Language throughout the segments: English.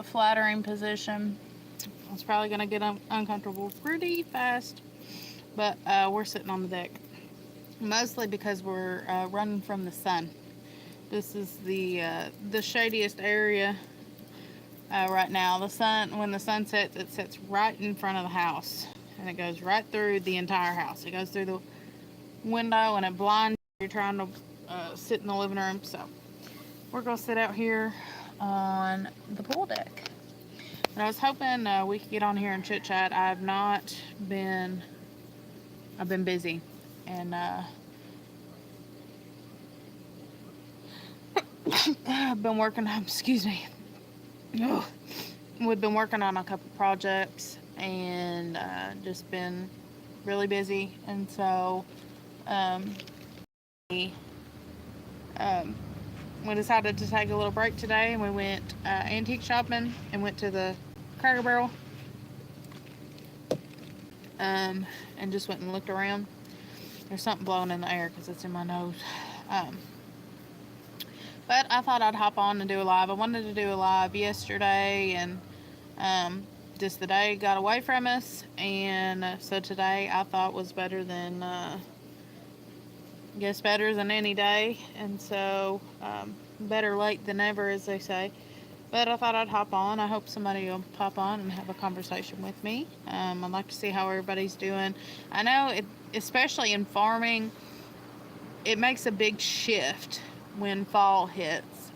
flattering position. It's probably going to get uncomfortable pretty fast, but we're sitting on the deck. Mostly because we're running from the sun. This is the shadiest area right now. The sun, when the sun sets, it sets right in front of the house, and it goes right through the entire house. It goes through the window and it blinds you. You're trying to sit in the living room, so we're gonna sit out here on the pool deck. And I was hoping we could get on here and chit chat. I've been busy, and I've been working. Excuse me. Ugh. We've been working on a couple projects and just been really busy, and so we decided to take a little break today, and we went antique shopping and went to the Cracker Barrel, and just went and looked around. There's something blowing in the air because it's in my nose. But I thought I'd hop on and do a live. I wanted to do a live yesterday, and just the day got away from us, and so today I thought was better than better than any day, and so better late than never, as they say. But I thought I'd hop on. I hope somebody will pop on and have a conversation with me. I'd like to see how everybody's doing. I know, especially in farming, it makes a big shift when fall hits.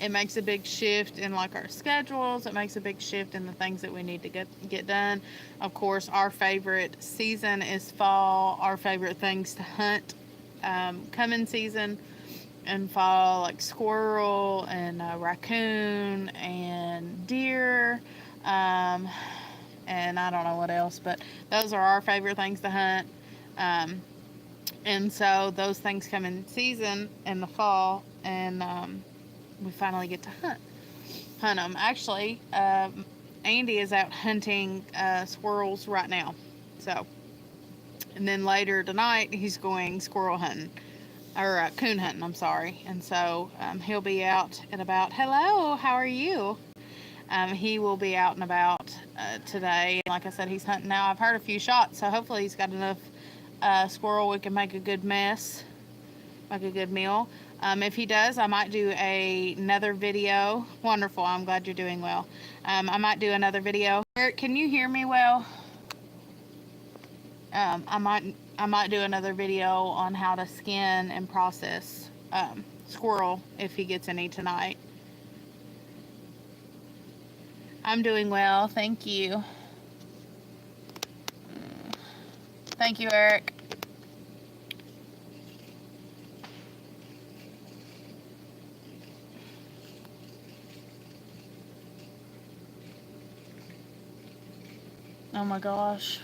It makes a big shift in like our schedules. It makes a big shift in the things that we need to get done. Of course, our favorite season is fall. Our favorite things to hunt come in season and fall, like squirrel and raccoon and deer, and I don't know what else, but those are our favorite things to hunt. And so those things come in season in the fall, and we finally get to hunt them. Actually, Andy is out hunting squirrels right now. So, and then later tonight he's going squirrel hunting, or coon hunting. I'm sorry. And so he'll be out and about. Hello, how are you? He will be out and about today. Like I said, he's hunting now. I've heard a few shots, so hopefully he's got enough squirrel we can make a good mess, make a good meal. If he does, I might do another video. Wonderful, I'm glad you're doing well. I might do another video. Eric, can you hear me well? I might do another video on how to skin and process squirrel if he gets any tonight. I'm doing well, thank you. Thank you, Eric. Oh my gosh.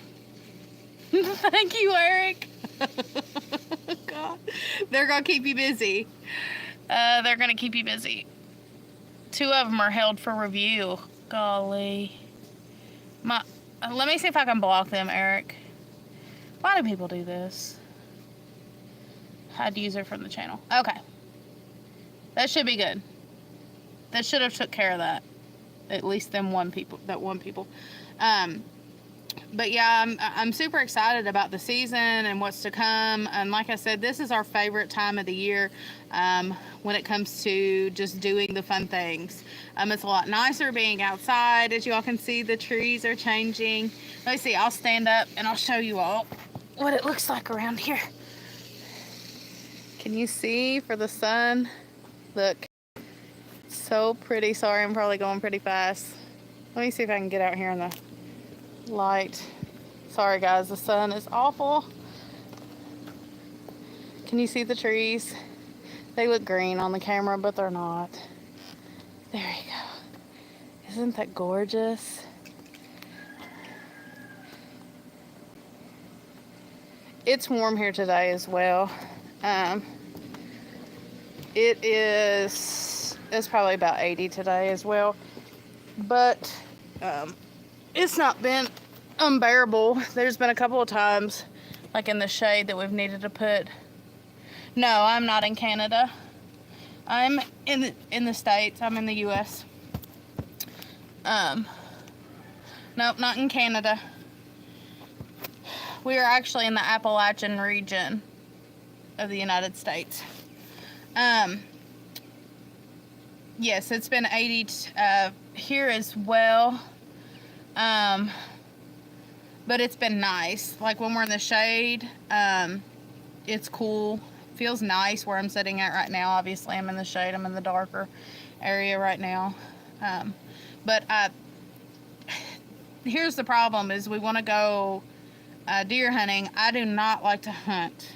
Thank you, Eric. God. They're going to keep you busy. They're going to keep you busy. 2 of them are held for review. Golly. Let me see if I can block them, Eric. Why do people do this? Hide user from the channel. Okay. That should be good. That should have took care of that. At least that one people. But yeah, I'm super excited about the season and what's to come. And like I said, this is our favorite time of the year when it comes to just doing the fun things. It's a lot nicer being outside. As you all can see, the trees are changing. Let me see, I'll stand up and I'll show you all what it looks like around here. Can you see for the sun? Look, so pretty. Sorry, I'm probably going pretty fast. Let me see if I can get out here in the light. Sorry guys, the sun is awful. Can you see the trees? They look green on the camera, but they're not. There you go. Isn't that gorgeous? It's warm here today as well. It's probably about 80 today as well, but it's not been unbearable. There's been a couple of times, like in the shade, that we've needed to put... No, I'm not in Canada. I'm in the States. I'm in the U.S. Nope, not in Canada. We are actually in the Appalachian region of the United States. Yes, it's been 80 here as well. But it's been nice. Like when we're in the shade, it's cool. Feels nice where I'm sitting at right now. Obviously, I'm in the shade. I'm in the darker area right now. But here's the problem: is we want to go deer hunting. I do not like to hunt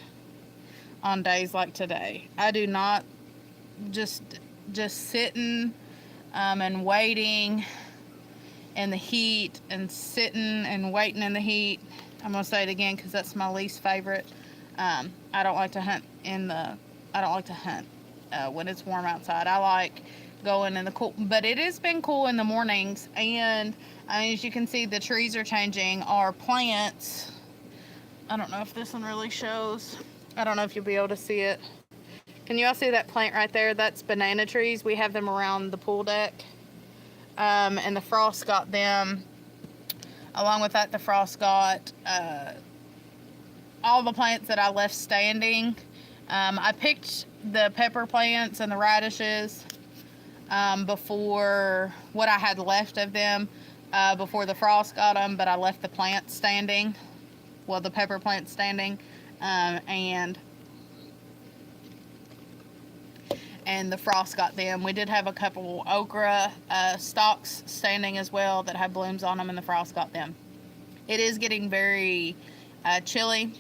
on days like today. I do not just sitting and waiting in the heat and sitting and waiting in the heat. I'm gonna say it again because that's my least favorite. I don't like to hunt when it's warm outside. I like going in the cool, but it has been cool in the mornings, and as you can see, the trees are changing. Our plants, I don't know if this one really shows. I don't know if you'll be able to see it. Can you all see that plant right there? That's banana trees. We have them around the pool deck. And the frost got them. Along with that, the frost got all the plants that I left standing. I picked the pepper plants and the radishes before what I had left of them before the frost got them, but I left the plants standing. Well, the pepper plants standing. And the frost got them. We did have a couple okra stalks standing as well that had blooms on them, and the frost got them. It is getting very chilly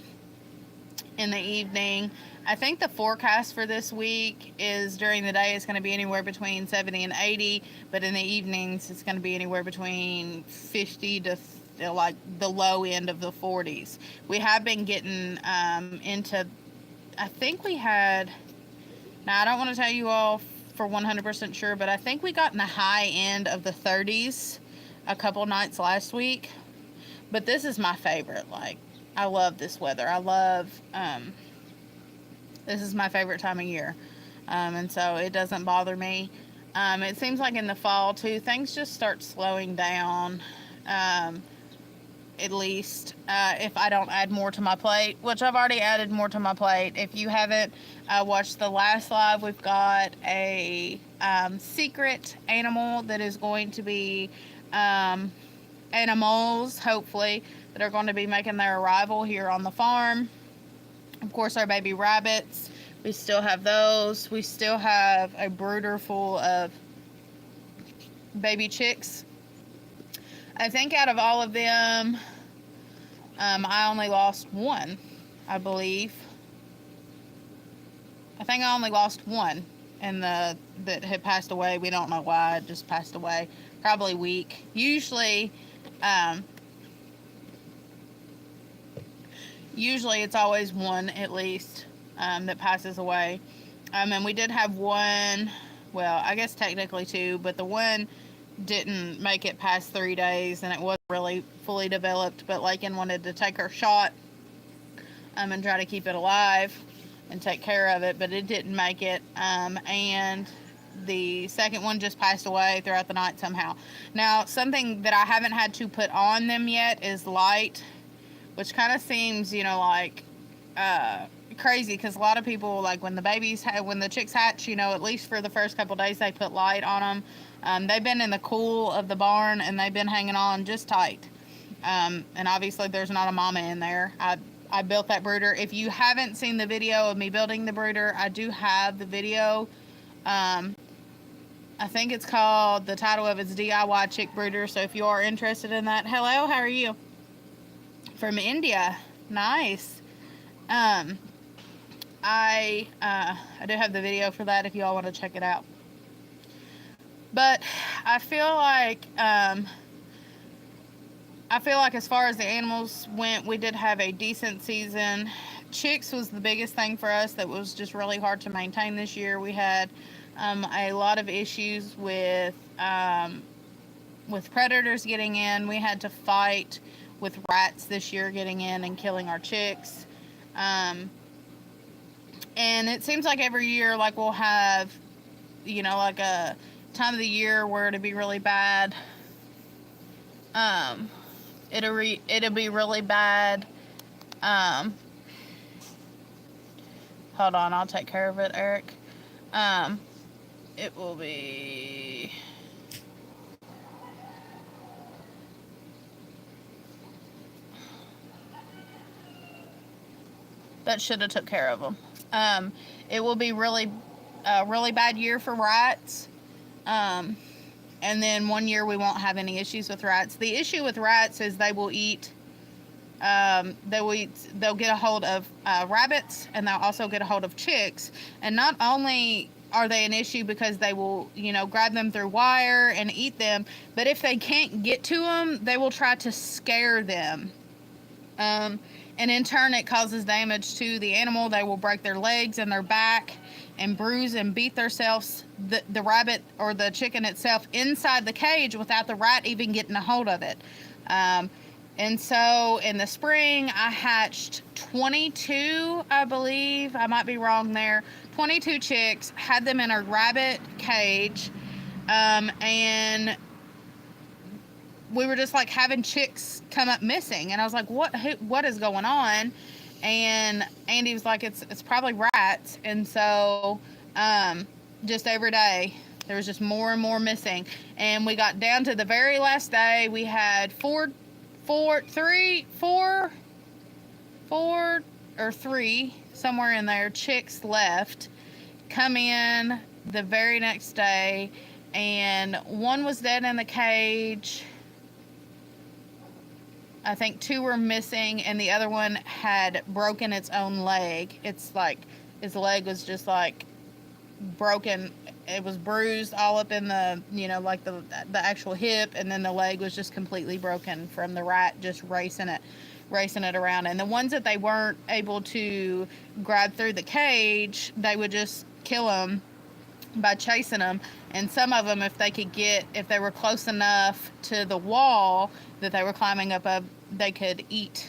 in the evening. I think the forecast for this week is during the day it's going to be anywhere between 70 and 80, but in the evenings it's going to be anywhere between 50 to like the low end of the 40s. We have been getting into, I think we had, now I don't want to tell you all for 100% sure, but I think we got in the high end of the 30s a couple nights last week. But this is my favorite. Like, I love this weather. I love, this is my favorite time of year. And so it doesn't bother me. It seems like in the fall too, things just start slowing down. At least if I don't add more to my plate, which I've already added more to my plate. If you haven't watched the last live, we've got a secret animal that is going to be animals, hopefully, that are going to be making their arrival here on the farm. Of course, our baby rabbits, we still have those. We still have a brooder full of baby chicks. I think out of all of them, I only lost one, I believe. I think I only lost one that had passed away. We don't know why, it just passed away. Probably weak. Usually it's always one at least that passes away. And we did have one, well, I guess technically two, but the one didn't make it past 3 days, and it wasn't really fully developed, but Lakin wanted to take her shot and try to keep it alive and take care of it, but it didn't make it. And the second one just passed away throughout the night somehow. Now, something that I haven't had to put on them yet is light, which kind of seems, like crazy, because a lot of people, like when the chicks hatch, at least for the first couple days, they put light on them. They've been in the cool of the barn, and they've been hanging on just tight. And obviously there's not a mama in there. I built that brooder. If you haven't seen the video of me building the brooder, I do have the video. I think it's called, the title of it's DIY Chick Brooder. So if you are interested in that, hello, how are you? From India. Nice. I do have the video for that if you all want to check it out. But I feel like as far as the animals went, we did have a decent season. Chicks was the biggest thing for us that was just really hard to maintain this year. We had a lot of issues with predators getting in. We had to fight with rats this year getting in and killing our chicks. And it seems like every year, like we'll have like a time of the year where it'll be really bad. It'll be really bad. Hold on, I'll take care of it, Eric. It will be... That should have took care of them. It will be really bad year for rats. And then one year we won't have any issues with rats. The issue with rats is they will eat. They'll get a hold of rabbits, and they'll also get a hold of chicks. And not only are they an issue because they will, grab them through wire and eat them, but if they can't get to them, they will try to scare them. And in turn, it causes damage to the animal. They will break their legs and their back and bruise and beat themselves, the rabbit or the chicken itself, inside the cage without the rat even getting a hold of it. And so in the spring, I hatched 22, I believe. I might be wrong there. 22 chicks, had them in a rabbit cage, and we were just like having chicks come up missing, and I was like, what is going on? And Andy was like, it's probably rats. And so just every day there was just more and more missing, and we got down to the very last day. We had three somewhere in there chicks left come in the very next day, and one was dead in the cage. I think 2 were missing, and the other one had broken its own leg. It's like its leg was just like broken. It was bruised all up in the, like the actual hip, and then the leg was just completely broken from the rat just racing it around. And the ones that they weren't able to grab through the cage, they would just kill them by chasing them. And some of them, if they were close enough to the wall that they were climbing up of, they could eat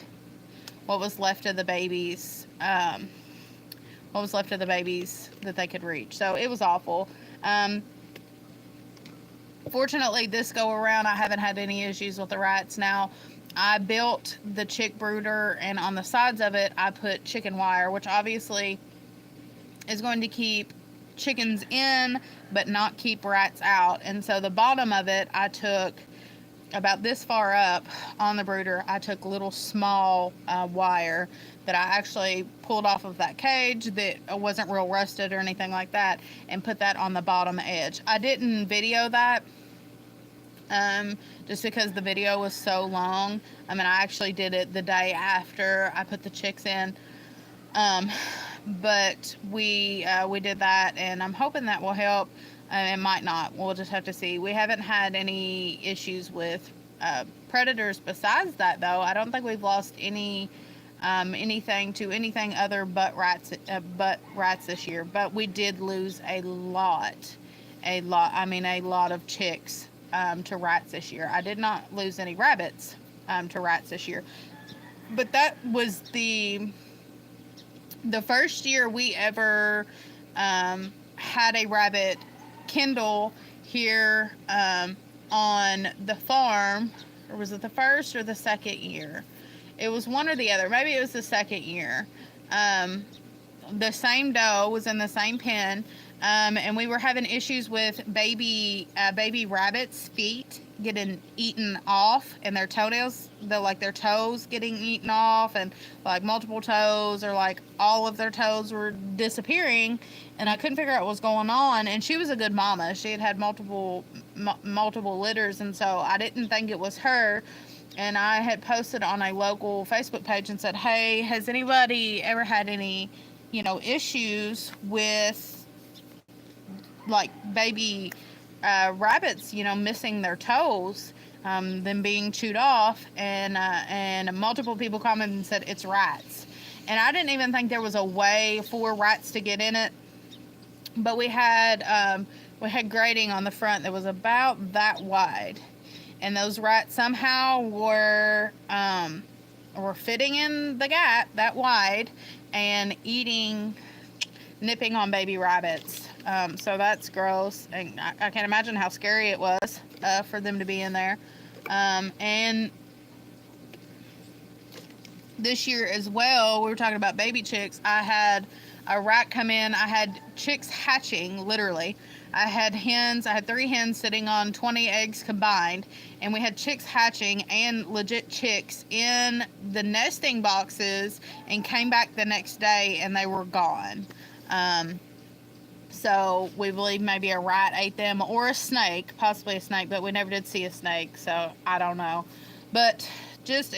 what was left of the babies. What was left of the babies that they could reach. So it was awful. Fortunately, this go around, I haven't had any issues with the rats. Now, I built the chick brooder, and on the sides of it, I put chicken wire, which obviously is going to keep chickens in, but not keep rats out. And so the bottom of it, I took about this far up on the brooder, I took little small wire that I actually pulled off of that cage that wasn't real rusted or anything like that, and put that on the bottom edge. I didn't video that just because the video was so long. I actually did it the day after I put the chicks in. But we did that, and I'm hoping that will help. It might not. We'll just have to see. We haven't had any issues with predators besides that, though. I don't think we've lost anything to anything other but rats this year. But we did lose a lot of chicks to rats this year. I did not lose any rabbits to rats this year. But that was the first year we ever had a rabbit kennel here on the farm. Or was it the first or the second year? It was one or the other. Maybe it was the second year. The same doe was in the same pen, and we were having issues with baby rabbits' feet getting eaten off, and their toenails, their toes getting eaten off, and like multiple toes, or like all of their toes were disappearing, and I couldn't figure out what was going on. And she was a good mama. She had multiple litters, and so I didn't think it was her. And I had posted on a local Facebook page and said, hey, has anybody ever had any, issues with like baby rabbits, missing their toes, them being chewed off? And multiple people commented and said it's rats. And I didn't even think there was a way for rats to get in it. But we had grating on the front that was about that wide, and those rats somehow were fitting in the gap that wide and eating nipping on baby rabbits. So that's gross, and I can't imagine how scary it was for them to be in there. And this year as well, we were talking about baby chicks. I had a rat come in. I had chicks hatching, literally. I had 3 hens sitting on 20 eggs combined, and we had chicks hatching and legit chicks in the nesting boxes, and came back the next day and they were gone. So we believe maybe a rat ate them, or a snake, possibly a snake, but we never did see a snake, so I don't know. But just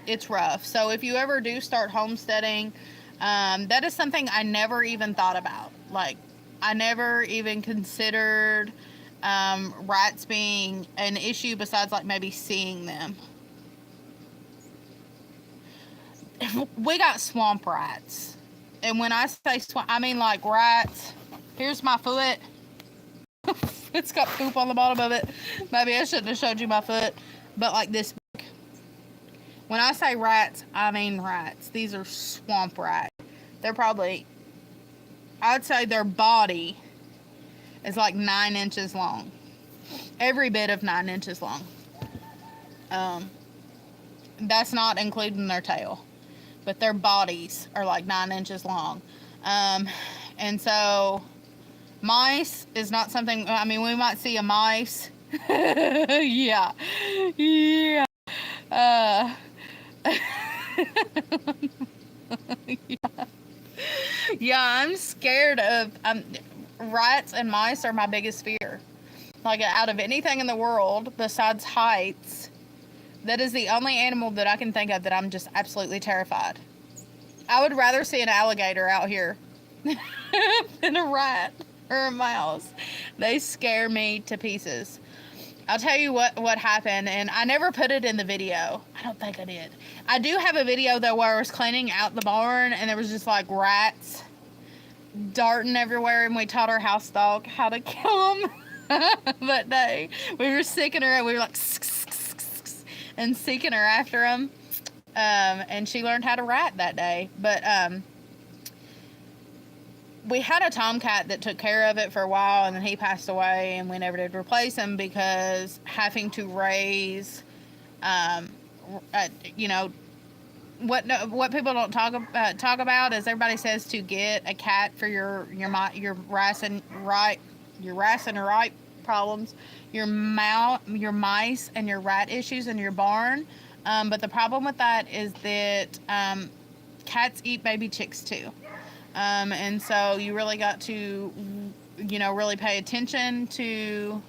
it's rough. So if you ever do start homesteading, that is something I never even thought about. Like, I never even considered rats being an issue, besides like maybe seeing them. We got swamp rats. And when I say swamp, I mean like rats. Here's my foot. It's got poop on the bottom of it. Maybe I shouldn't have showed you my foot. But like this big. When I say rats, I mean rats. These are swamp rats. They're probably, I'd say their body is like 9 inches long. Every bit of 9 inches long. That's not including their tail. But their bodies are like 9 inches long. And so mice is not something, I mean, we might see a mice. Yeah. Yeah. Yeah. Yeah, I'm scared of rats and mice are my biggest fear. Like, out of anything in the world besides heights, that is the only animal that I can think of that I'm just absolutely terrified. I would rather see an alligator out here than a rat or a mouse. They scare me to pieces. I'll tell you what happened, and I never put it in the video. I don't think I did. I do have a video, though, where I was cleaning out the barn, and there was just, like, rats darting everywhere, and we taught our house dog how to kill them that day. We were seeking her, and we were like, and seeking her after them. And she learned how to rat that day. But we had a tomcat that took care of it for a while, and then he passed away, and we never did replace him because having to raise, you know, what people don't talk about is everybody says to get a cat for your rice and ripe problems, your mice and your rat issues in your barn. But the problem with that is that cats eat baby chicks too. And so you really got to, you know, really pay attention to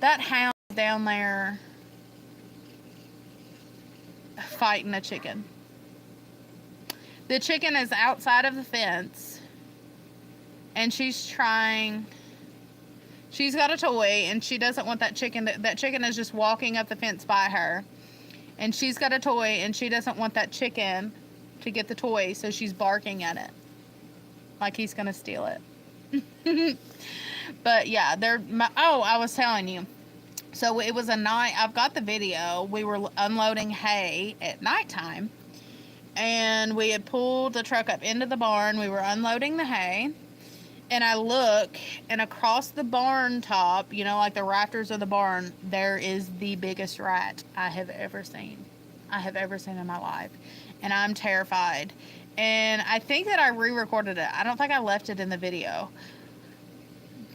that hound down there fighting a chicken. The chicken is outside of the fence, and she's got a toy, and she doesn't want that chicken. That chicken is just walking up the fence by her, and she's got a toy, and she doesn't want that chicken to get the toy, so she's barking at it like he's gonna steal it. But yeah, I was telling you. So it was a night. I've got the video. We were unloading hay at nighttime, and we had pulled the truck up into the barn. We were unloading the hay, and I look, and across the barn top, you know, like the rafters of the barn, there is the biggest rat I have ever seen. In my life. And I'm terrified. And I think that I re-recorded it. I don't think I left it in the video.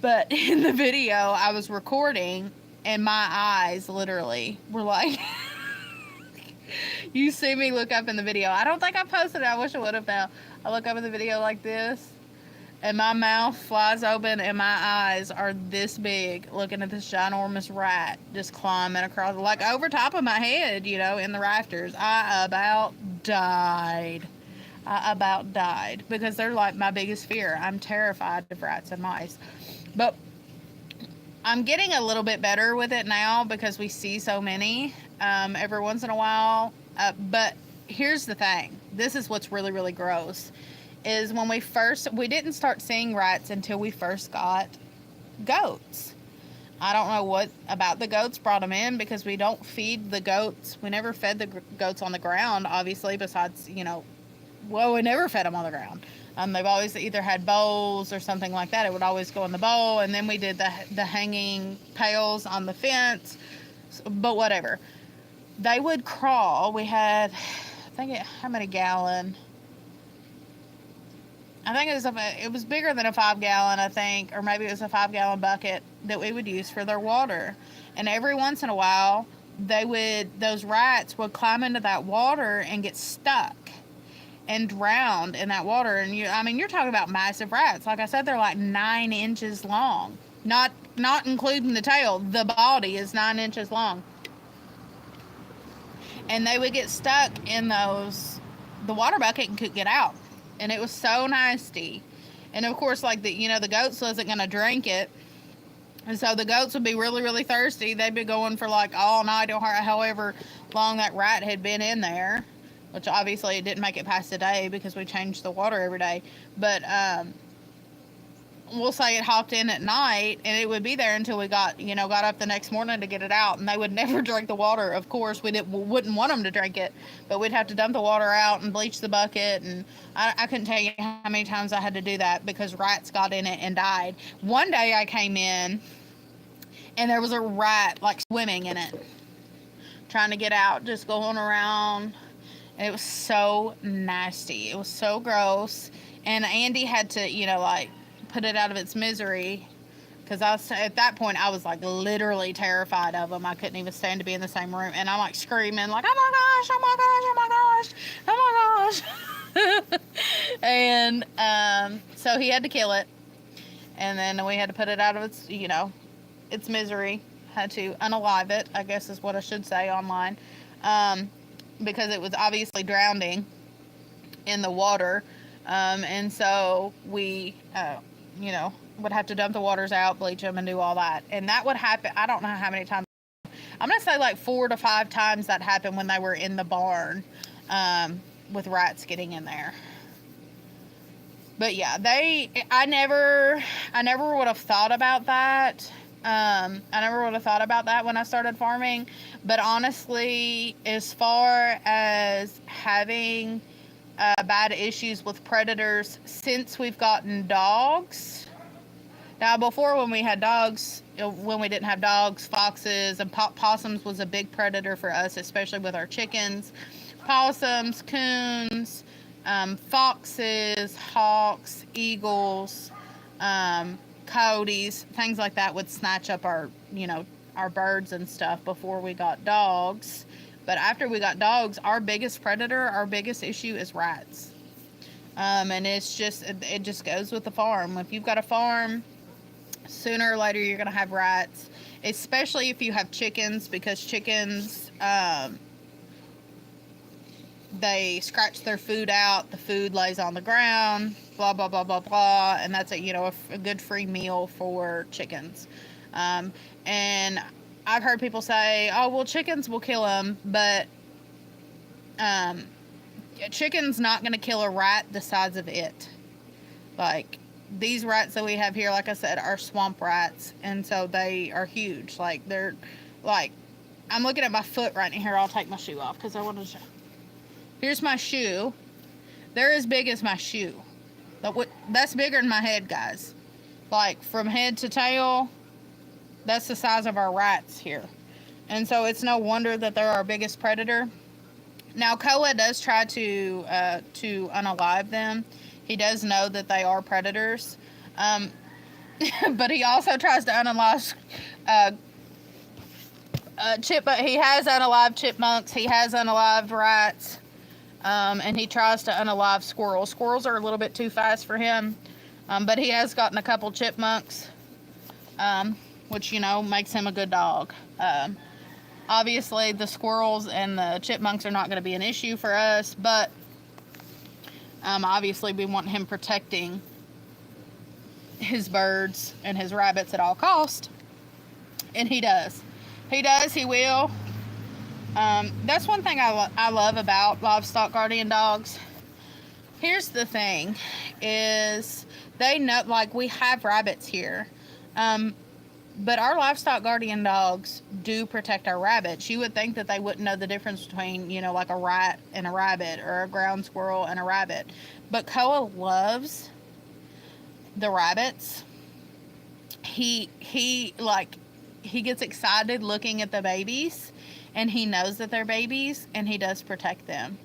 But in the video, I was recording, and my eyes literally were like... You see me look up in the video. I don't think I posted it. I wish I would have now. I look up in the video like this, and my mouth flies open, and my eyes are this big, looking at this ginormous rat just climbing across, like over top of my head, you know, in the rafters. I about died. Because they're like my biggest fear. I'm terrified of rats and mice. But I'm getting a little bit better with it now because we see so many every once in a while. But here's the thing. This is what's really, really gross. Is when we didn't start seeing rats until we first got goats. I don't know what about the goats brought them in, because we don't feed the goats. We never fed the goats on the ground, obviously, besides, you know, well, we never fed them on the ground. They've always either had bowls or something like that. It would always go in the bowl, and then we did the hanging pails on the fence. But whatever, they would crawl. We had, I think, how many gallon? I think it was bigger than a 5 gallon, I think, or maybe it was a 5 gallon bucket that we would use for their water. And every once in a while, those rats would climb into that water and get stuck and drowned in that water. And you're talking about massive rats. Like I said, they're like 9 inches long. Not including the tail. The body is 9 inches long. And they would get stuck in the water bucket and couldn't get out. And it was so nasty. And of course, like the goats wasn't going to drink it. And so the goats would be really, really thirsty. They'd be going for like all night or however long that rat had been in there. Which obviously it didn't make it past the day because we changed the water every day. But we'll say it hopped in at night, and it would be there until we got up the next morning to get it out. And they would never drink the water. Of course, we wouldn't want them to drink it, but we'd have to dump the water out and bleach the bucket. And I couldn't tell you how many times I had to do that because rats got in it and died. One day I came in, and there was a rat like swimming in it, trying to get out, just going around. And it was so nasty. It was so gross. And Andy had to, put it out of its misery. Because at that point, I was, like, literally terrified of them. I couldn't even stand to be in the same room. And I'm, like, screaming, like, oh, my gosh, oh, my gosh, oh, my gosh. And so he had to kill it. And then we had to put it out of its misery. Had to unalive it, I guess is what I should say online. Because it was obviously drowning in the water. And so we, would have to dump the waters out, bleach them, and do all that. And that would happen, I don't know how many times. I'm going to say like 4 to 5 times that happened when they were in the barn with rats getting in there. But yeah, I never would have thought about that. I never would have thought about that when I started farming. But honestly, as far as having bad issues with predators since we've gotten dogs. Now, before when we had dogs, when we didn't have dogs, foxes and possums was a big predator for us, especially with our chickens. Possums, coons, foxes, hawks, eagles, coyotes, things like that would snatch up our birds and stuff before we got dogs. But after we got dogs, our biggest predator, our biggest issue is rats. And it just goes with the farm. If you've got a farm, sooner or later you're going to have rats, especially if you have chickens, because chickens, they scratch their food out, the food lays on the ground, blah, blah, blah, blah, blah, and that's a good free meal for chickens. And I've heard people say, oh, well, chickens will kill them, but chicken's not going to kill a rat the size of it. Like, these rats that we have here, like I said, are swamp rats, and so they are huge. Like, they're, like, I'm looking at my foot right here. I'll take my shoe off, because I want to show. Here's my shoe. They're as big as my shoe. That's bigger than my head, guys. Like, from head to tail, that's the size of our rats here. And so it's no wonder that they're our biggest predator. Now, Koa does try to unalive them. He does know that they are predators. But he also tries to unalive chipmunk. He has unalived chipmunks. He has unalived rats. And he tries to unalive squirrels. Squirrels are a little bit too fast for him. But he has gotten a couple chipmunks. Which, makes him a good dog. Obviously, the squirrels and the chipmunks are not going to be an issue for us, but obviously we want him protecting his birds and his rabbits at all cost, and he does. He will. That's one thing I love about livestock guardian dogs. Here's the thing, is they know, like, we have rabbits here. But our livestock guardian dogs do protect our rabbits. You would think that they wouldn't know the difference between, like a rat and a rabbit, or a ground squirrel and a rabbit. But Koa loves the rabbits. He gets excited looking at the babies, and he knows that they're babies, and he does protect them.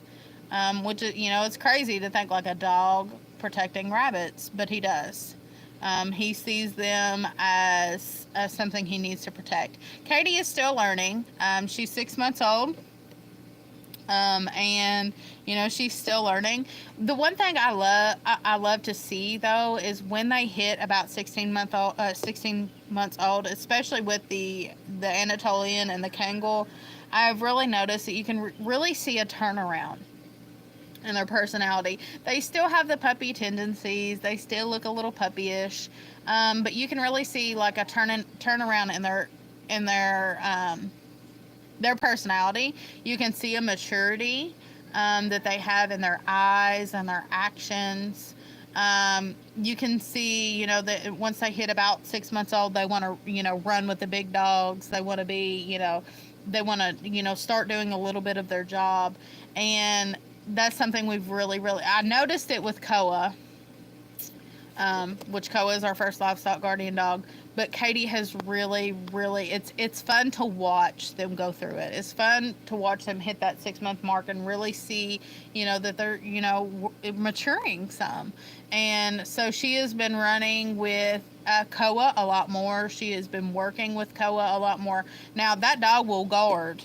Which is, it's crazy to think like a dog protecting rabbits, but he does. He sees them as something he needs to protect. Katie is still learning. She's 6 months old. And she's still learning. The one thing I love to see though is when they hit about 16 months old, especially with the Anatolian and the Kangal. I've really noticed that you can really see a turnaround in their personality. They still have the puppy tendencies. They still look a little puppyish, but you can really see like a turnaround in their personality. You can see a maturity that they have in their eyes and their actions. You can see, that once they hit about 6 months old, they want to, run with the big dogs. They want to be, they want to, start doing a little bit of their job. And that's something we've really, I noticed it with Koa, which Koa is our first livestock guardian dog. But Katie has really, it's fun to watch them go through it. It's fun to watch them hit that 6 month mark and really see, that they're, maturing some. And so she has been running with Koa a lot more. She has been working with Koa a lot more. Now, that dog will guard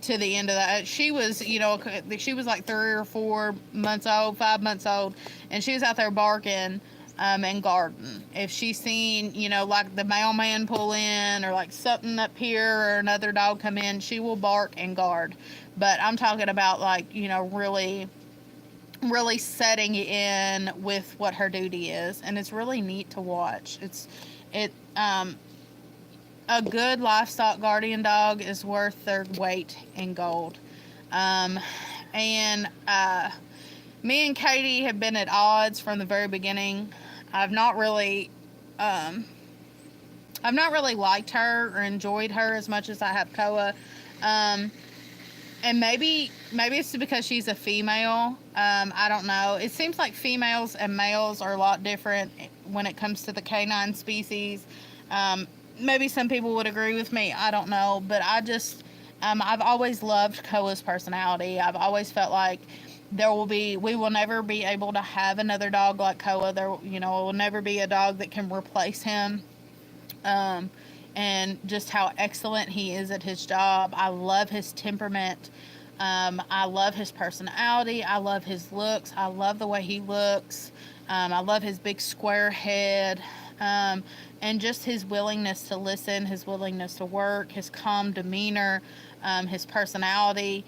to the end of that. She was, she was like 3 or 4 months old, 5 months old, and she was out there barking and guarding. If she's seen, like the mailman pull in, or like something up here, or another dog come in, she will bark and guard. But I'm talking about like, really setting in with what her duty is, and it's really neat to watch. A good livestock guardian dog is worth their weight in gold. And me and Katie have been at odds from the very beginning. I've not really liked her or enjoyed her as much as I have Koa. And maybe it's because she's a female. I don't know. It seems like females and males are a lot different when it comes to the canine species. Maybe some people would agree with me. I don't know. But I've always loved Koa's personality. I've always felt like we will never be able to have another dog like Koa. There, will never be a dog that can replace him. And just how excellent he is at his job. I love his temperament. I love his personality. I love his looks. I love the way he looks. I love his big square head. And just his willingness to listen, his willingness to work, his calm demeanor, his personality.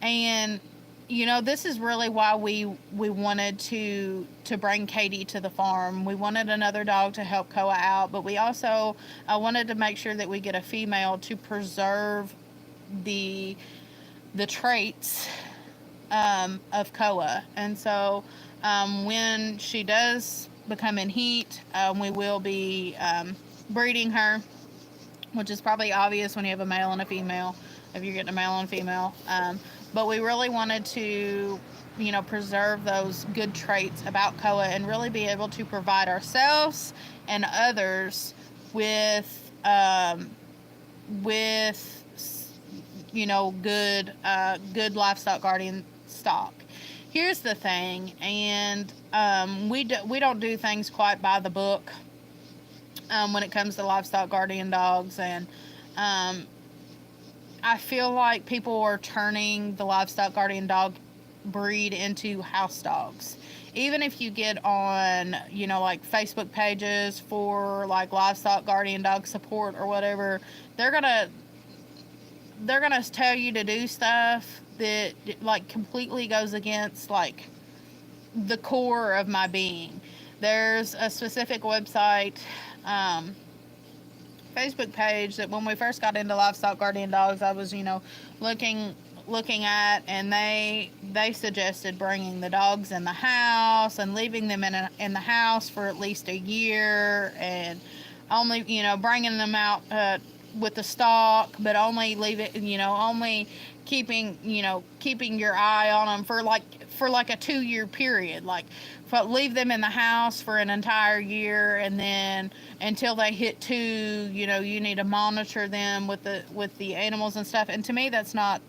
And this is really why we wanted to bring Katie to the farm. We wanted another dog to help Koa out, but we also wanted to make sure that we get a female to preserve the traits of Koa. And so when she does become in heat, we will be breeding her, which is probably obvious when you have a male and a female, if you're getting a male and female. But we really wanted to, preserve those good traits about Koa and really be able to provide ourselves and others with good livestock guardian stock. Here's the thing, and we don't do things quite by the book when it comes to livestock guardian dogs, and I feel like people are turning the livestock guardian dog breed into house dogs. Even if you get on, like Facebook pages for like livestock guardian dog support or whatever, they're gonna tell you to do stuff that like completely goes against like the core of my being. There's a specific website, Facebook page that when we first got into livestock guardian dogs, I was, looking at, and they suggested bringing the dogs in the house and leaving them in the house for at least a year, and only, bringing them out with the stock, but only leave it, only keeping your eye on them for like a 2-year period, like leave them in the house for an entire year, and then until they hit 2, you need to monitor them with the animals and stuff. And to me, that's not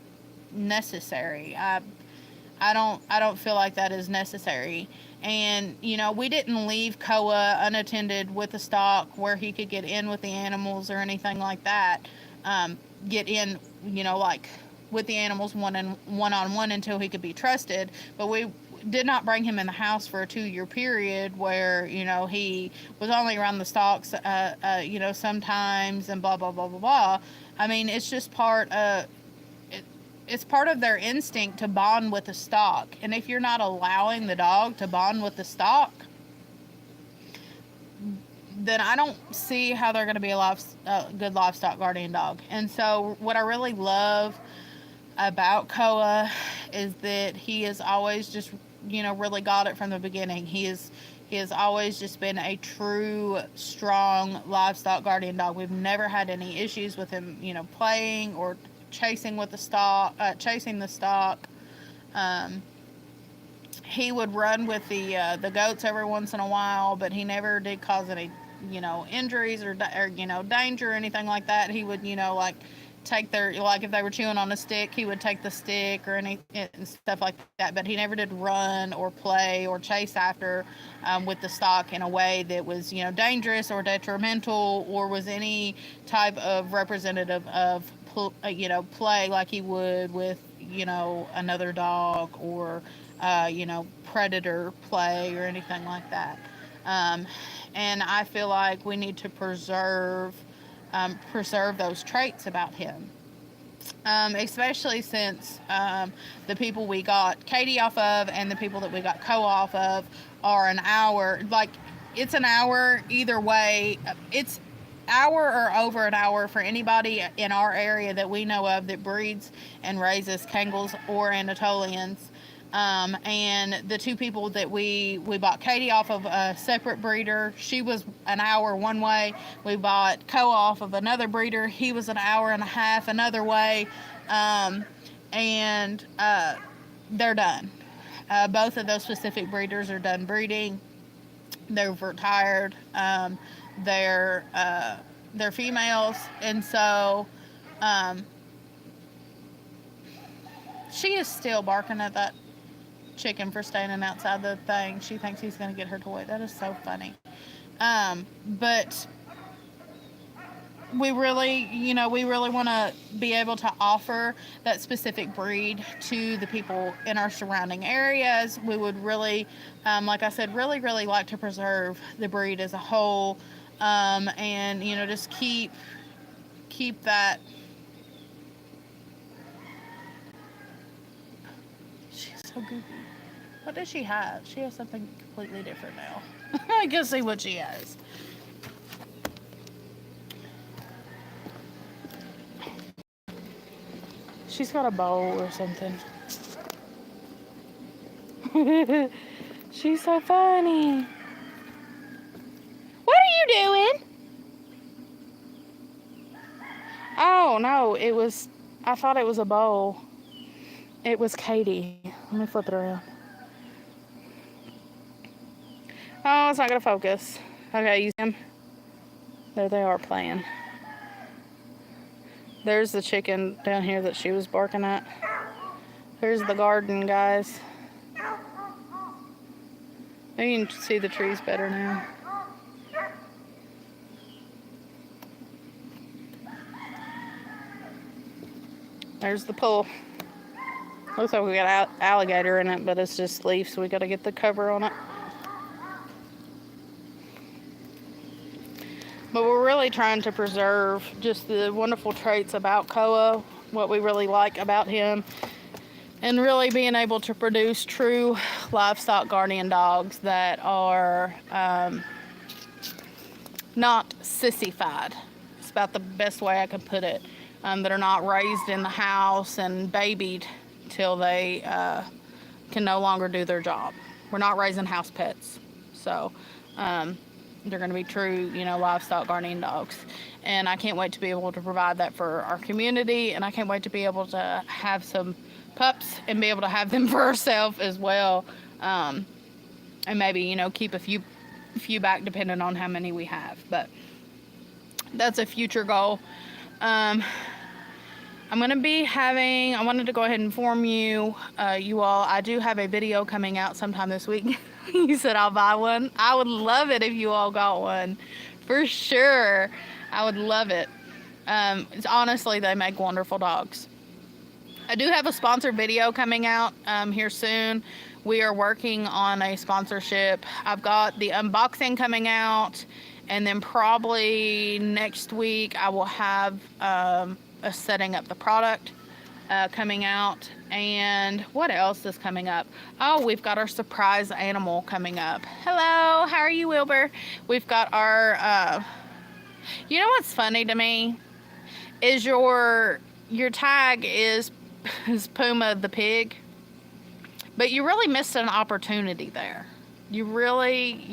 necessary. I don't feel like that is necessary. And we didn't leave Koa unattended with the stock where he could get in with the animals or anything like that. Get in, like with the animals one on one until he could be trusted. But we did not bring him in the house for a 2-year period where he was only around the stocks, sometimes, and blah blah blah blah blah. I mean, it's just it's part of their instinct to bond with the stock. And if you're not allowing the dog to bond with the stock, then I don't see how they're going to be a good livestock guardian dog. And so what I really love about Koa is that he has always just, really got it from the beginning. He has always just been a true, strong livestock guardian dog. We've never had any issues with him, playing or chasing the stock. He would run with the goats every once in a while, but he never did cause any, injuries or danger or anything like that. He would, like take if they were chewing on a stick, he would take the stick or any and stuff like that. But he never did run or play or chase after with the stock in a way that was, dangerous or detrimental, or was any type of representative of play like he would with, another dog, or, predator play or anything like that. And I feel like we need to preserve those traits about him. Especially since the people we got Katie off of and the people that we got Koa off of are an hour. Like, it's an hour either way. It's hour or over an hour for anybody in our area that we know of that breeds and raises Kangals or Anatolians. And the 2 people that we bought Katie off of a separate breeder, she was an hour one way. We bought Koa off of another breeder, he was an hour and a half another way. And they're done. Both of those specific breeders are done breeding. They're retired. They're females, and so she is still barking at that chicken for standing outside the thing. She thinks he's going to get her toy. That is so funny. But we really want to be able to offer that specific breed to the people in our surrounding areas. We would really, like I said, really, really like to preserve the breed as a whole, and, just keep that. She's so goofy. What does she have? She has something completely different now. I can see what she has. She's got a bowl or something. She's so funny. What are you doing? Oh, no, I thought it was a bowl. It was Katie. Let me flip it around. Oh, it's not going to focus. Okay, you see them? There they are playing. There's the chicken down here that she was barking at. There's the garden, guys. Maybe you can see the trees better now. There's the pool. Looks like we got alligator in it, but it's just leaf, so we got to get the cover on it. But we're really trying to preserve just the wonderful traits about Koa, what we really like about him, and really being able to produce true livestock guardian dogs that are not sissified. It's about the best way I could put it. That are not raised in the house and babied till they can no longer do their job. We're not raising house pets. So, They're going to be true, livestock guardian dogs. And I can't wait to be able to provide that for our community. And I can't wait to be able to have some pups and be able to have them for ourselves as well. And maybe, keep a few back depending on how many we have. But that's a future goal. I'm going to be I wanted to go ahead and inform you all, I do have a video coming out sometime this week. You said I'll buy one. I would love it if you all got one. For sure. I would love it. Honestly, they make wonderful dogs. I do have a sponsored video coming out here soon. We are working on a sponsorship. I've got the unboxing coming out, and then probably next week I will have a setting up the product coming out. And what else is coming up? Oh, we've got our surprise animal coming up. Hello, how are you, Wilbur? We've got our you know what's funny to me is your tag is Puma the pig, but you really missed an opportunity there. You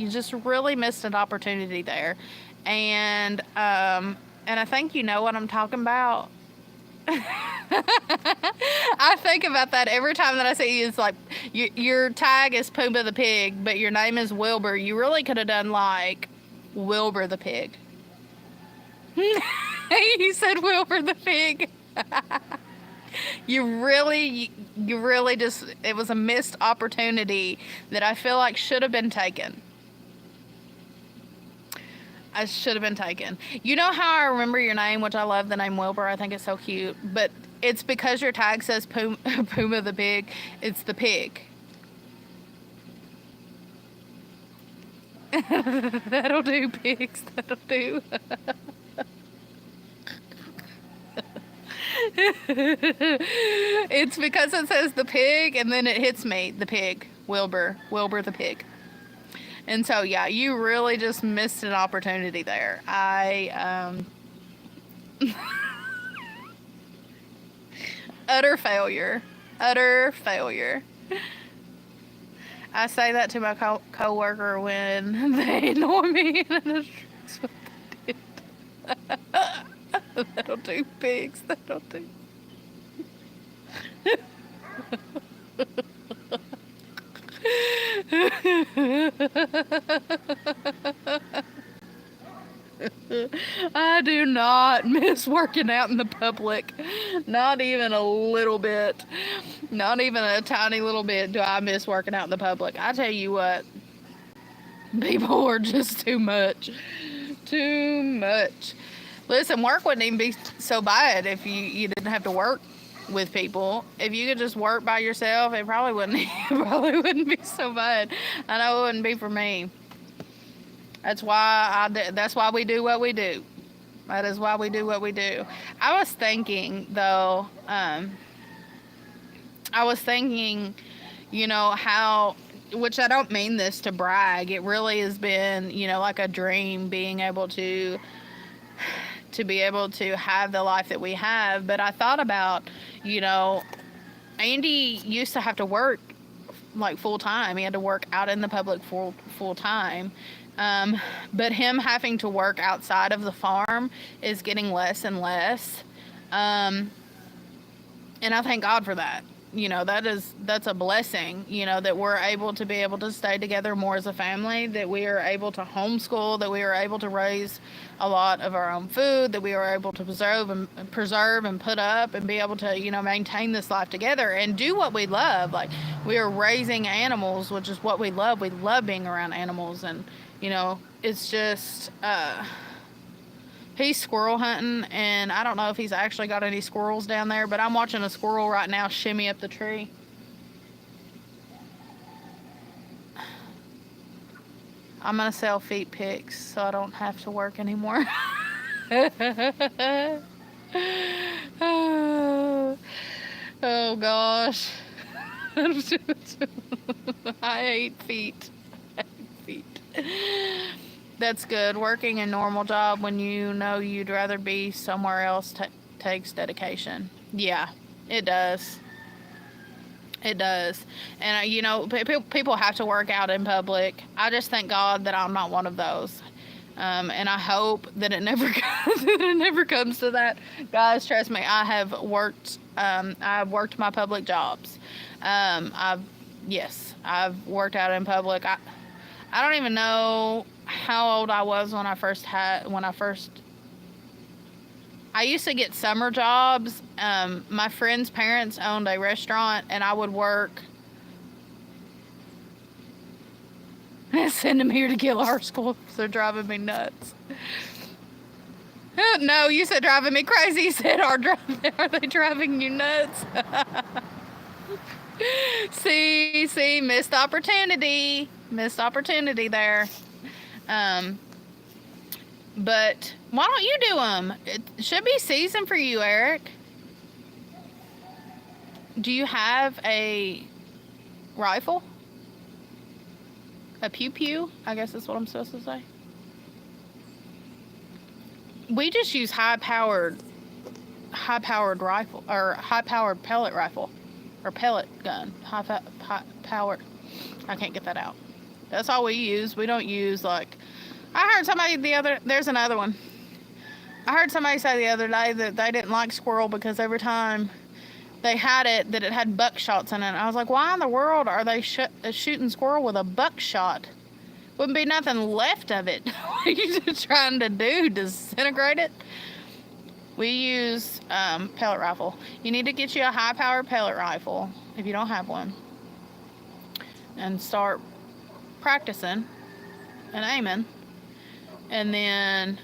just really missed an opportunity there. And I think you know what I'm talking about. I think about that every time that I see you. It's like your tag is Puma the pig, but your name is Wilbur. You really could have done like Wilbur the pig. You said Wilbur the pig. You really just, it was a missed opportunity that I feel like should have been taken. I should have been taken. You know how I remember your name, which I love the name Wilbur. I think it's so cute. But it's because your tag says Puma the pig. It's the pig. That'll do, pigs. That'll do. It's because it says the pig, and then it hits me. The pig. Wilbur the pig. And so, yeah, you really just missed an opportunity there. Utter failure. I say that to my co-worker when they annoy me. And that's what they did. That'll do, pigs. That'll do. I do not miss working out in the public. Not even a little bit. Not even a tiny little bit do I miss working out in the public. I tell you what, people are just too much. Too much. Listen, work wouldn't even be so bad if you didn't have to work with people. If you could just work by yourself, it probably wouldn't be so bad. I know it wouldn't be for me. That's why we do what we do. That is why we do what we do. I was thinking though, how, which I don't mean this to brag, it really has been, like a dream being able to be able to have the life that we have. But I thought about, Andy used to have to work like full time. He had to work out in the public full time. But him having to work outside of the farm is getting less and less. And I thank God for that. That's a blessing, that we're able to stay together more as a family, that we are able to homeschool, that we are able to raise a lot of our own food, that we are able to preserve and put up and be able to, maintain this life together and do what we love. Like, we are raising animals, which is what we love. We love being around animals, and, it's just, he's squirrel hunting, and I don't know if he's actually got any squirrels down there, but I'm watching a squirrel right now shimmy up the tree. I'm going to sell feet pics so I don't have to work anymore. Oh gosh. I hate feet. That's good. Working a normal job when you'd rather be somewhere else takes dedication. Yeah, it does. It does. And, people have to work out in public. I just thank God that I'm not one of those. And I hope that it never that it never comes to that. Guys, trust me, I've worked my public jobs. I've worked out in public. I don't even know how old I was when I used to get summer jobs. My friend's parents owned a restaurant, and I would work. Send them here to kill our school. They're driving me nuts. No, you said driving me crazy. You said are they driving you nuts? See, missed opportunity there. But why don't you do them? It should be season for you, Eric. Do you have a rifle? A pew-pew, I guess that's what I'm supposed to say. We just use high-powered rifle, or high-powered pellet rifle, or pellet gun. High-powered. I can't get that out. That's all we use. We don't use, like, I heard somebody there's another one. I heard somebody say the other day that they didn't like squirrel because every time they had it, that it had buckshots in it. I was like, why in the world are they shooting squirrel with a buckshot? Wouldn't be nothing left of it. What are you trying to do? Disintegrate it? We use pellet rifle. You need to get you a high-powered pellet rifle if you don't have one, and start practicing and aiming. And then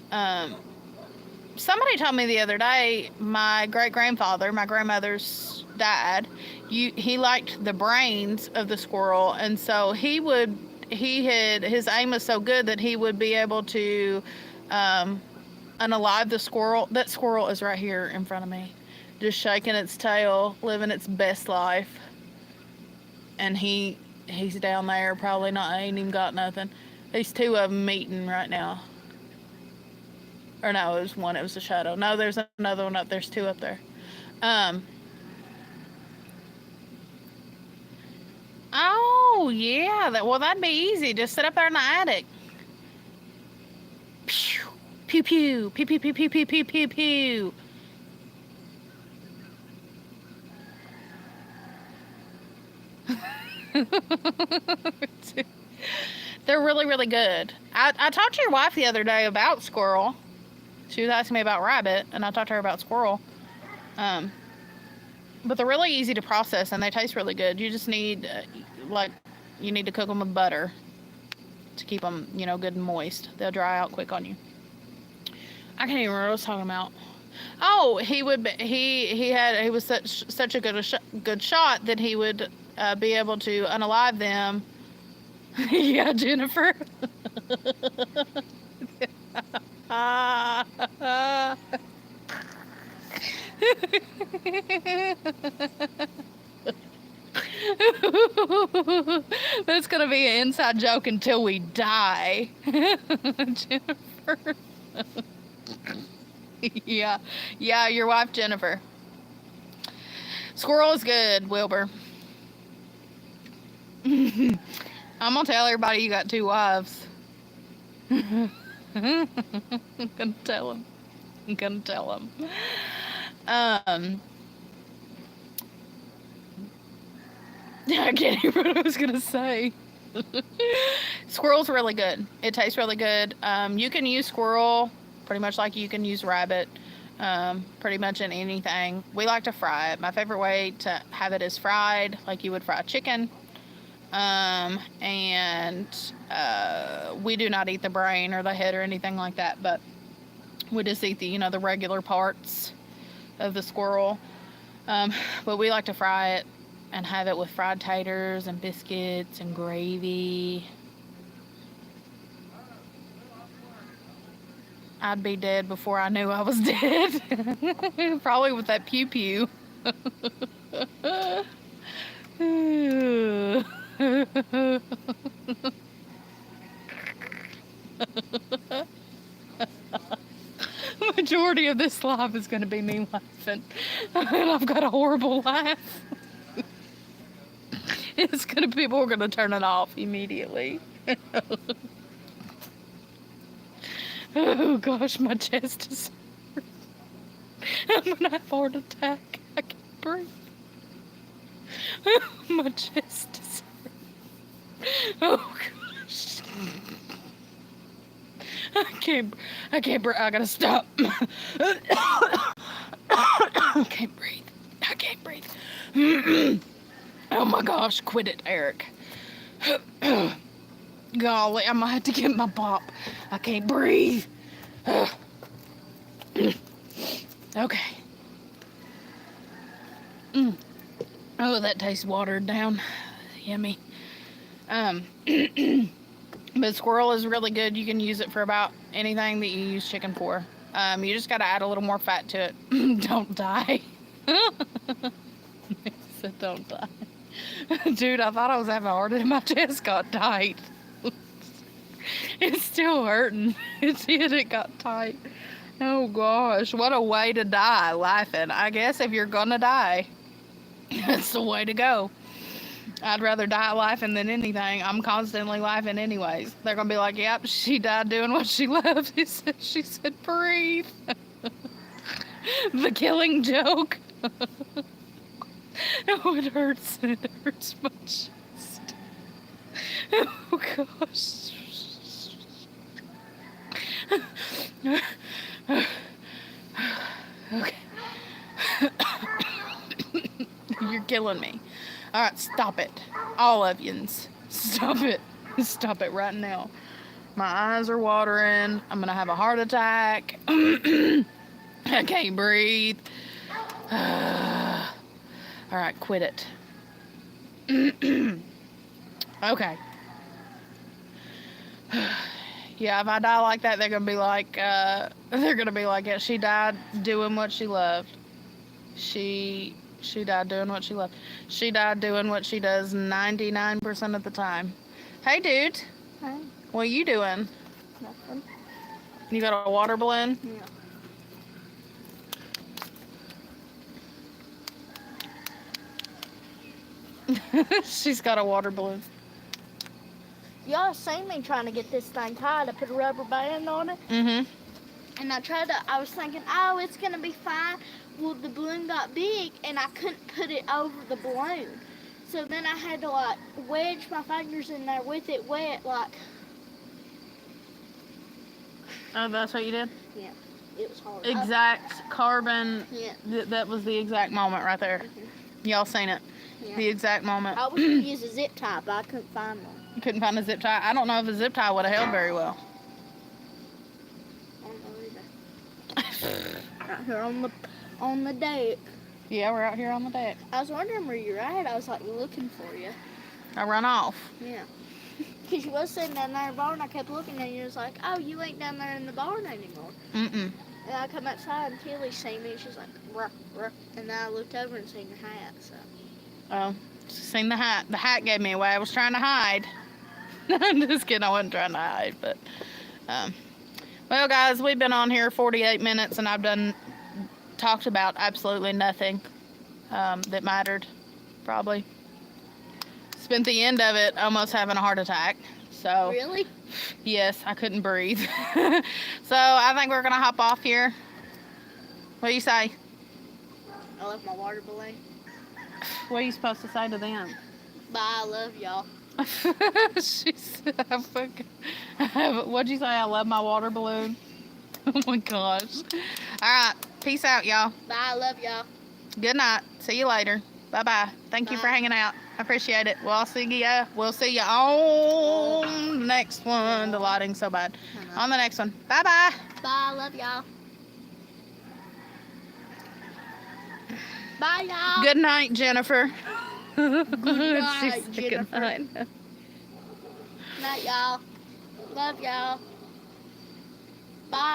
somebody told me the other day, my great-grandfather, my grandmother's dad, he liked the brains of the squirrel, and so his aim was so good that he would be able to unalive the squirrel. That squirrel is right here in front of me, just shaking its tail, living its best life. And he's down there, probably ain't even got nothing. There's two of them meeting right now. Or no, it was one. It was a shadow. No, there's another one up. There's two up there. Oh, yeah. That'd be easy. Just sit up there in the attic. Pew, pew, pew, pew, pew, pew, pew, pew, pew, pew, pew. They're really, really good. I talked to your wife the other day about squirrel. She was asking me about rabbit, and I talked to her about squirrel. But they're really easy to process, and they taste really good. You just need, you need to cook them with butter to keep them, good and moist. They'll dry out quick on you. I can't even remember what I was talking about. Oh, he was such a good shot that he would be able to unalive them. Yeah, Jennifer. That's gonna be an inside joke until we die. Jennifer. Yeah, your wife Jennifer. Squirrel is good, Wilbur. I'm gonna tell everybody you got two wives. I'm gonna tell them. I can't even remember what I was gonna say. Squirrel's really good. It tastes really good. You can use squirrel pretty much like you can use rabbit. Pretty much in anything. We like to fry it. My favorite way to have it is fried, like you would fry chicken. And we do not eat the brain or the head or anything like that, but we just eat the regular parts of the squirrel. But we like to fry it and have it with fried taters and biscuits and gravy. I'd be dead before I knew I was dead. Probably with that pew-pew. Majority of this live is going to be me laughing. And I've got a horrible laugh. People are going to turn it off immediately. Oh gosh, my chest is hurt. I'm gonna have a heart attack. I can't breathe. My chest is hurt. Oh gosh. I can't breathe. I gotta stop. I can't breathe. I can't breathe. Oh my gosh, quit it, Eric. Golly, I'm gonna have to get my pop. I can't breathe. Okay. Oh, that tastes watered down. Yummy. But squirrel is really good. You can use it for about anything that you use chicken for. You just gotta add a little more fat to it. Don't die. They said don't die. Dude, I thought I was having a heart attack. My chest got tight. It's still hurting. It got tight. Oh gosh, what a way to die, laughing. I guess if you're gonna die, that's the way to go. I'd rather die laughing than anything. I'm constantly laughing anyways. They're gonna be like, yep, she died doing what she loved. She said breathe. The killing joke. Oh, it hurts. It hurts my chest. Oh gosh. Okay. You're killing me. Alright, stop it. All of yous. Stop it. Stop it right now. My eyes are watering. I'm gonna have a heart attack. I can't breathe. Alright, quit it. Okay. Yeah, if I die like that, they're gonna be like, yeah, she died doing what she loved. She died doing what she loved. She died doing what she does 99% of the time. Hey, dude. Hey. What are you doing? Nothing. You got a water balloon? Yeah. She's got a water balloon. Y'all seen me trying to get this thing tied. I put a rubber band on it. Mm-hmm. And I was thinking, oh, it's going to be fine. Well, the balloon got big, and I couldn't put it over the balloon. So then I had to, like, wedge my fingers in there with it wet, like. Oh, that's what you did? Yeah, it was hard. Exact carbon. Yeah. That was the exact moment right there. Mm-hmm. Y'all seen it? Yeah. The exact moment. I was going to use a zip tie, but I couldn't find one. You couldn't find a zip tie? I don't know if a zip tie would have held very well. I don't know either. Out here on the deck. Yeah, we're out here on the deck. I was wondering where you're at. I was, like, looking for you. I run off. Yeah. Because you was sitting down there in the barn, I kept looking at you, and you was like, oh, you ain't down there in the barn anymore. Mm-mm. And I come outside, and Tilly seen me, and she's like, ruh, ruh. And then I looked over and seen your hat, so. Oh, seen the hat. The hat gave me away. I was trying to hide. I'm just kidding. I wasn't trying to hide, but, well, guys, we've been on here 48 minutes, and I've talked about absolutely nothing, that mattered, probably. Spent the end of it almost having a heart attack, so. Really? Yes, I couldn't breathe. So, I think we're going to hop off here. What do you say? I left my water balloon. What are you supposed to say to them? Bye, I love y'all. She said, what'd you say? I love my water balloon. Oh my gosh. Alright, peace out, y'all. Bye, I love y'all. Good night. See you later. Bye-bye. Thank you for Bye. hanging out. I appreciate it. We'll see ya. We'll see ya on the next one. The lighting's so bad. On the next one. Bye-bye. Bye, I love y'all. Bye, y'all. Good night, Jennifer. Good night, She said Jennifer. Good night. Night, y'all. Love y'all.